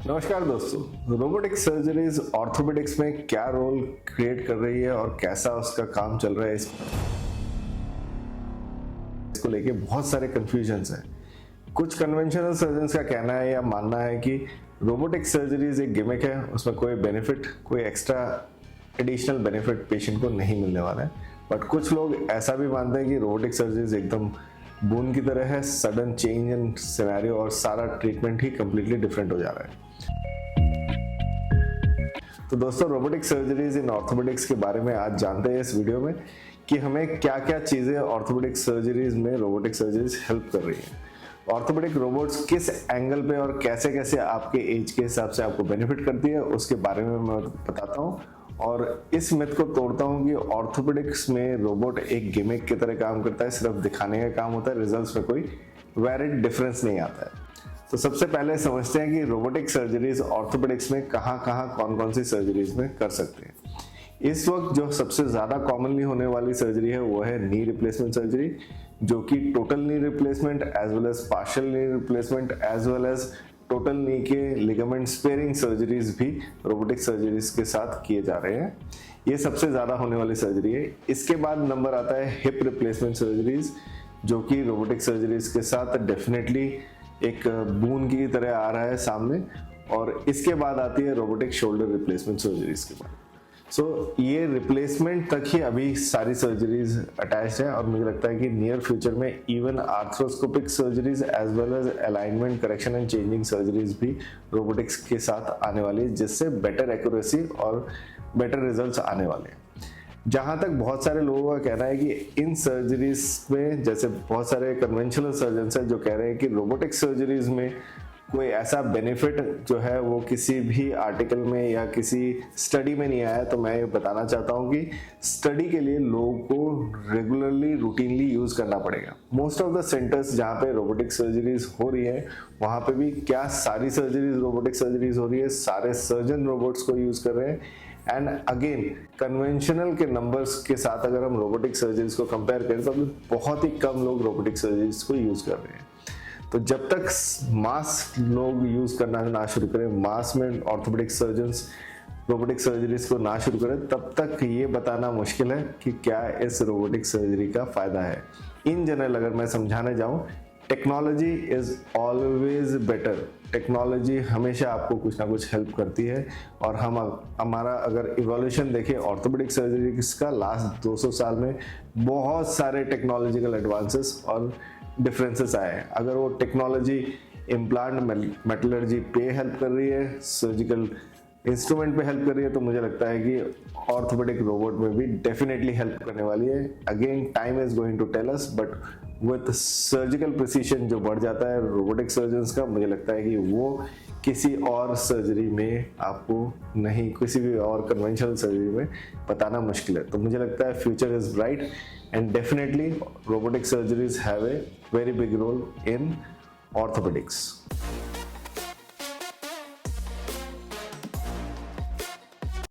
नमस्कार दोस्तों, robotic surgeries orthopaedics में क्या रोल क्रिएट कर रही है और कैसा उसका काम चल रहा है, इसको लेके बहुत सारे कंफ्यूजन्स हैं। कुछ कन्वेंशनल सर्जन्स का कहना है या मानना है कि रोबोटिक सर्जरीज एक गिमिक है, उसमें कोई बेनिफिट, कोई एक्स्ट्रा एडिशनल बेनिफिट पेशेंट को नहीं मिलने वाला है। बट कुछ लोग ऐसा भी मानते हैं कि रोबोटिक सर्जरीज एकदम बून की तरह है, सडन चेंज इन सिनेरियो और सारा ट्रीटमेंट ही कंप्लीटली डिफरेंट हो जा रहा है। तो दोस्तों, रोबोटिक सर्जरीज इन ऑर्थोपेडिक्स के बारे में आज जानते हैं इस वीडियो में कि हमें क्या क्या चीजें ऑर्थोपेडिक सर्जरीज में रोबोटिक सर्जरीज हेल्प कर रही है, ऑर्थोपेडिक रोबोट्स किस एंगल पे और कैसे कैसे आपके एज के हिसाब से आपको बेनिफिट करती है, उसके बारे में मैं बताता हूँ। और इस मिथ को तोड़ता हूँ कि ऑर्थोपेडिक्स में रोबोट एक गिमिक की तरह काम करता है, सिर्फ दिखाने का काम होता है, रिजल्ट्स में कोई वैलिड डिफरेंस नहीं आता है। तो सबसे पहले समझते हैं कि रोबोटिक सर्जरीज ऑर्थोपेडिक्स में कहाँ कौन कौन सी सर्जरीज में कर सकते हैं। इस वक्त जो सबसे ज्यादा कॉमनली होने वाली सर्जरी है वो है नी रिप्लेसमेंट सर्जरी, जो कि total knee replacement as well as partial knee replacement as well as total knee के लिगामेंट स्पेयरिंग सर्जरीज भी रोबोटिक सर्जरीज के साथ किए जा रहे हैं। ये सबसे ज्यादा होने वाली सर्जरी है। इसके बाद नंबर आता है हिप रिप्लेसमेंट सर्जरीज, जो कि रोबोटिक सर्जरीज के साथ डेफिनेटली एक बून की तरह आ रहा है सामने। और इसके बाद आती है रोबोटिक शोल्डर रिप्लेसमेंट सर्जरीज के बाद। ये रिप्लेसमेंट तक ही अभी सारी सर्जरीज अटैच्ड है और मुझे लगता है कि नियर फ्यूचर में even arthroscopic surgeries as well as alignment correction and changing surgeries भी रोबोटिक्स के साथ आने वाली है, जिससे बेटर एक्यूरेसी और बेटर रिजल्ट्स आने वाले हैं। जहां तक बहुत सारे लोगों का कहना है कि इन सर्जरीज में, जैसे बहुत सारे कन्वेंशनल सर्जन्स हैं जो कह रहे हैं कि रोबोटिक सर्जरीज में कोई ऐसा बेनिफिट जो है वो किसी भी आर्टिकल में या किसी स्टडी में नहीं आया, तो मैं ये बताना चाहता हूँ कि स्टडी के लिए लोगों को रेगुलरली रूटीनली यूज करना पड़ेगा। मोस्ट ऑफ द सेंटर्स जहाँ पे रोबोटिक सर्जरीज हो रही है वहां पे भी क्या सारी सर्जरीज रोबोटिक सर्जरीज हो रही है, सारे सर्जन रोबोट्स को यूज कर रहे हैं। एंड अगेन कन्वेंशनल के नंबर्स के साथ अगर हम रोबोटिक सर्जरीज को कंपेयर करें तो बहुत ही कम लोग रोबोटिक सर्जरीज को यूज कर रहे हैं। तो जब तक मास लोग यूज करना ना शुरू करें, मास में ऑर्थोपेडिक सर्जन्स रोबोटिक सर्जरीज को ना शुरू करें, तब तक ये बताना मुश्किल है कि क्या इस रोबोटिक सर्जरी का फायदा है। इन जनरल अगर मैं समझाने जाऊं, technology is always better. Technology हमेशा आपको कुछ ना कुछ हेल्प करती है। और हमारा अगर इवोल्यूशन देखें ऑर्थोपेडिक सर्जरी का, लास्ट 200 साल में बहुत सारे टेक्नोलॉजिकल एडवांसेस और डिफरेंसेस आए हैं। अगर वो टेक्नोलॉजी इम्प्लांट मेटलर्जी पे हेल्प कर रही है, सर्जिकल इंस्ट्रूमेंट पे हेल्प कर रही है, तो मुझे लगता है कि ऑर्थोपेडिक रोबोट में भी डेफिनेटली हेल्प करने वाली है। Again time is going to tell us, but with surgical precision जो बढ़ जाता है रोबोटिक सर्जन्स का, मुझे लगता है कि वो किसी और सर्जरी में आपको नहीं, किसी भी और कन्वेंशनल सर्जरी में बताना मुश्किल है। तो मुझे लगता है future is bright and definitely robotic surgeries have a very big role in orthopedics.